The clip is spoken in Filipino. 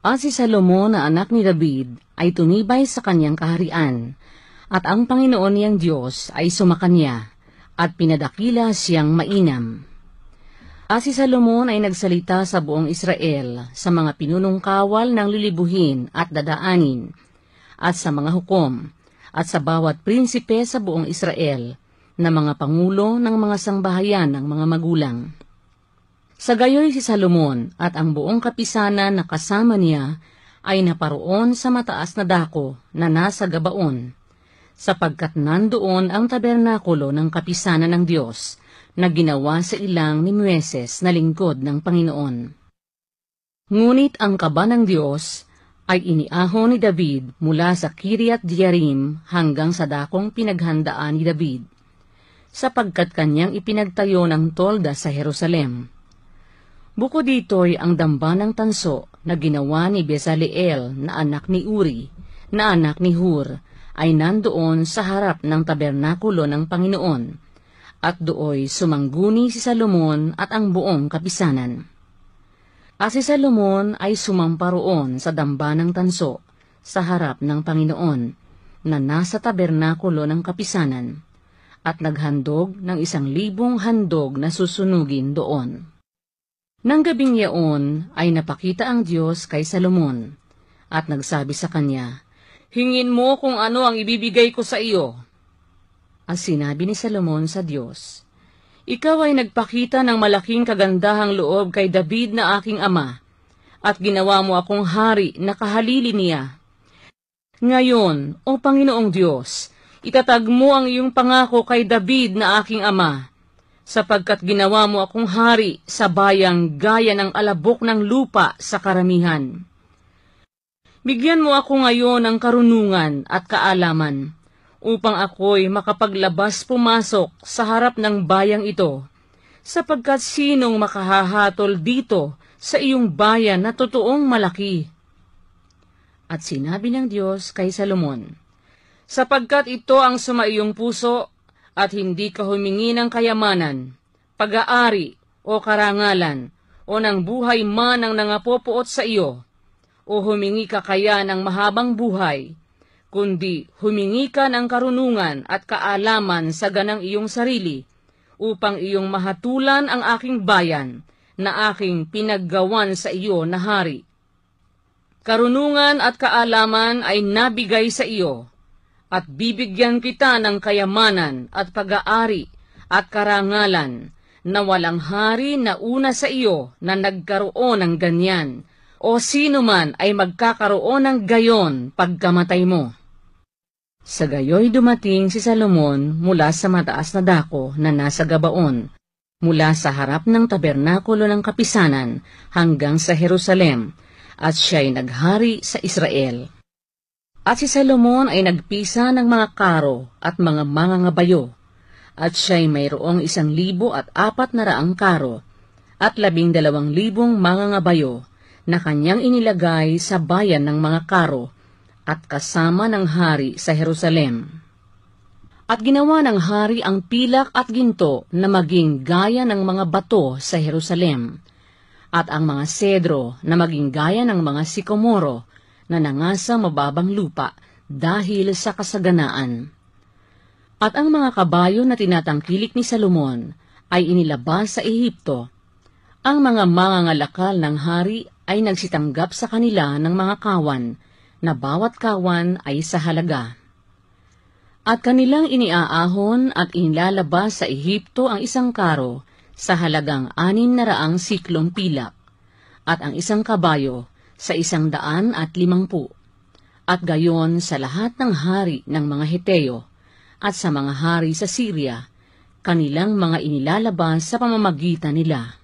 At si Salomon na anak ni David ay tumibay sa kanyang kaharian, at ang Panginoon niyang Diyos ay sumakanya, at pinadakila siyang mainam. At si Salomon ay nagsalita sa buong Israel, sa mga pinunong kawal ng lilibuhin at dadaanin, at sa mga hukom, at sa bawat prinsipe sa buong Israel, na mga pangulo ng mga sangbahayan ng mga magulang. Sa gayoy si Salomon at ang buong kapisanan na kasama niya ay naparoon sa mataas na dako na nasa Gabaon, sapagkat nandoon ang tabernakulo ng kapisanan ng Diyos na ginawa sa ilang ni Moises na lingkod ng Panginoon. Ngunit ang kaba ng Diyos ay iniahon ni David mula sa Kiriath Jearim hanggang sa dakong pinaghandaan ni David, sapagkat kanyang ipinagtayo ng tolda sa Jerusalem. Bukod dito'y ang damba ng tanso na ginawa ni Bezaleel na anak ni Uri, na anak ni Hur, ay nandoon sa harap ng tabernakulo ng Panginoon, at dooy sumangguni si Salomon at ang buong kapisanan. At si Salomon ay sumamparoon sa damba ng tanso sa harap ng Panginoon, na nasa tabernakulo ng kapisanan, at naghandog ng 1,000 handog na susunugin doon. Nang gabing yaon ay napakita ang Diyos kay Salomon, at nagsabi sa kanya, "Hingin mo kung ano ang ibibigay ko sa iyo." At sinabi ni Salomon sa Diyos, "Ikaw ay nagpakita ng malaking kagandahang loob kay David na aking ama, at ginawa mo akong hari na kahalili niya. Ngayon, O Panginoong Diyos, itatag mo ang iyong pangako kay David na aking ama, sapagkat ginawa mo akong hari sa bayang gaya ng alabok ng lupa sa karamihan. Bigyan mo ako ngayon ng karunungan at kaalaman, upang ako'y makapaglabas pumasok sa harap ng bayang ito, sapagkat sinong makahahatol dito sa iyong bayan na totoong malaki?" At sinabi ng Diyos kay Salomon, "Sapagkat ito ang sumaiyong puso, at hindi ka humingi ng kayamanan, pag-aari o karangalan, o ng buhay man ang nangapopuot sa iyo, o humingi ka kaya ng mahabang buhay, kundi humingi ka ng karunungan at kaalaman sa ganang iyong sarili, upang iyong mahatulan ang aking bayan, na aking pinaggawan sa iyo na hari. Karunungan at kaalaman ay nabigay sa iyo, at bibigyan kita ng kayamanan at pag-aari at karangalan, na walang hari na una sa iyo na nagkaroon ng ganyan, o sino man ay magkakaroon ng gayon pagkamatay mo." Sa gayoy dumating si Salomon mula sa mataas na dako na nasa Gabaon, mula sa harap ng tabernakulo ng kapisanan hanggang sa Jerusalem, at siya'y naghari sa Israel. At si Salomon ay nagpisa ng mga karo at mga mangangabayo, at siya'y mayroong 1,400 karo, at 12,000 mangangabayo, na kanyang inilagay sa bayan ng mga karo, at kasama ng hari sa Jerusalem. At ginawa ng hari ang pilak at ginto na maging gaya ng mga bato sa Jerusalem, at ang mga sedro na maging gaya ng mga sikomoro, na nangasa mababang lupa dahil sa kasaganaan. At ang mga kabayo na tinatangkilik ni Salomon ay inilabas sa Ehipto. Ang mga mangangalakal ng hari ay nagsitanggap sa kanila ng mga kawan, na bawat kawan ay sa halaga. At kanilang iniaahon at inilalabas sa Ehipto ang 1 karo sa halagang 600 siklong pilak, at ang 1 kabayo sa 150, at gayon sa lahat ng hari ng mga Heteo, at sa mga hari sa Syria, kanilang mga inilalabas sa pamamagitan nila.